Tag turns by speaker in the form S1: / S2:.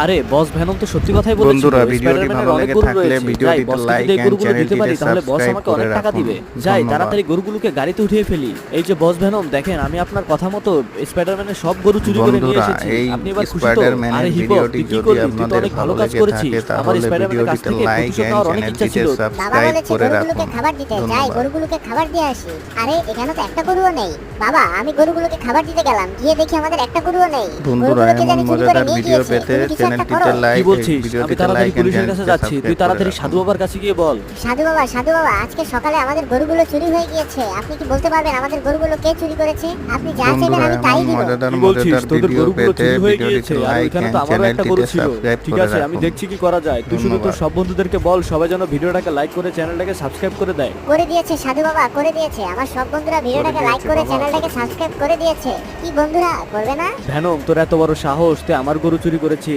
S1: আরে বস ভ্যানম তো সত্যি কথাই বলেছিল।
S2: বন্ধুরা, ভিডিওটি
S1: স্পাইডারম্যানের
S2: ভালো
S1: অনেক
S2: লেগে
S1: গরু
S2: থাকলে
S1: রয়েছে। যাই
S2: ভিডিওটিতে
S1: বসকে
S2: লাইক
S1: যদি এই
S2: এন্ড
S1: গরুগুলো দিতে পারি
S2: চ্যানেলটিতে
S1: তাহলে বস
S2: সাবস্ক্রাইব
S1: আমাকে
S2: করে
S1: অনেক টাকা
S2: রাখুন।
S1: দিবে। যাই
S2: ধন্যবাদ।
S1: তাড়াতাড়ি গরুগুলোকে গাড়িতে উঠিয়ে ফেলি। এই যে বস ভ্যানম দেখেন, আমি আপনার কথা মতো স্পাইডারম্যানের সব গরু চুরি করে নিয়ে
S2: বন্ধুরা,
S1: এসেছি।
S2: এই
S1: আপনি এবার খুশি তো?
S2: স্পাইডারম্যানের
S1: আরে হিপো
S2: ভিডিওটি
S1: তুই কি
S2: যদি
S1: করলি? তুই তো
S2: আপনাদের
S1: অনেক ভালো
S2: ভালো
S1: কাজ
S2: লেগে
S1: করেছিস।
S2: থাকে
S1: আমার
S2: তাহলে
S1: স্পাইডারম্যানের কাছ
S2: ভিডিওটিতে
S1: থেকে
S2: লাইক
S1: প্রতিশোধ
S2: এন্ড
S1: নেওয়ার অনেক ইচ্ছা
S2: চ্যানেলটিতে
S1: ছিল।
S3: বাবা
S2: সাবস্ক্রাইব
S3: বলেছে
S2: করে
S3: গরুগুলোকে
S2: রাখুন।
S3: খাবার দিতে, যাই
S2: ধন্যবাদ।
S3: গরুগুলোকে খাবার দিয়ে আসি। আরে এখানে তো একটা গরুও নেই। বাবা আমি গরুগুলোকে খাবার দিতে গেলাম, গিয়ে দেখি আমাদের একটা গরুও নেই।
S2: বন্ধুরা,
S3: গরুগুলোকে
S2: এমন
S3: জানি চুরি করে
S2: মজাদার
S3: নিয়ে
S2: ভিডিও
S3: গিয়েছে।
S2: পেতে
S3: তুমি কিছু একটা করো।
S2: চ্যানেলটিতে লাইক
S1: কি বলছিস? আমি
S2: ভিডিওটিতে
S1: তাড়াতাড়ি
S2: লাইক এন্ড
S1: পুলিশের কাছে
S2: চ্যানেলটিতে
S1: যাচ্ছি। তুই
S2: সাবস্ক্রাইব করে
S1: তাড়াতাড়ি
S2: রাখুন।
S1: সাধু বাবার কাছে গিয়ে বল।
S3: সাধু বাবা আজকে সকালে আমাদের গরুগুলো চুরি হয়ে গিয়েছে। আপনি কি বলতে পারবেন আমাদের গরুগুলো কে চুরি করেছে? আপনি যা চাইবেন
S2: বন্ধুরা,
S3: আমি তাই
S2: এমন
S3: দিব।
S2: মজাদার
S1: কি বলছিস? তোদের
S2: ভিডিও
S1: গরুগুলো
S2: পেতে
S1: চুরি হয়ে গিয়েছে
S2: ভিডিওটিতে
S1: আর
S2: লাইক
S1: ওইখানে
S2: এন্ড
S1: তো আমারও একটা গরু
S2: চ্যানেলটিতে
S1: ছিল।
S2: সাবস্ক্রাইব
S1: ঠিক
S2: করে
S1: আছে, আমি
S2: রাখুন।
S1: দেখছি কি করা যায়। তুই শুধু তোর
S2: ধন্যবাদ।
S1: সব বন্ধুদেরকে বল সবাই যেন ভিডিওটাকে লাইক করে চ্যানেলটাকে সাবস্ক্রাইব করে দেয়।
S3: করে দিয়েছে সাধু বাবা, করে দিয়েছে। আমার সব বন্ধুরা ভিডিওটাকে লাইক
S1: দিয়েছে
S3: করে
S1: বাবা।
S3: চ্যানেলটাকে সাবস্ক্রাইব করে দিয়েছে। কি বন্ধুরা করবে না?
S1: ভ্যানম, তোর এত বড় সাহস, তুই আমার গরু চুরি করেছিস?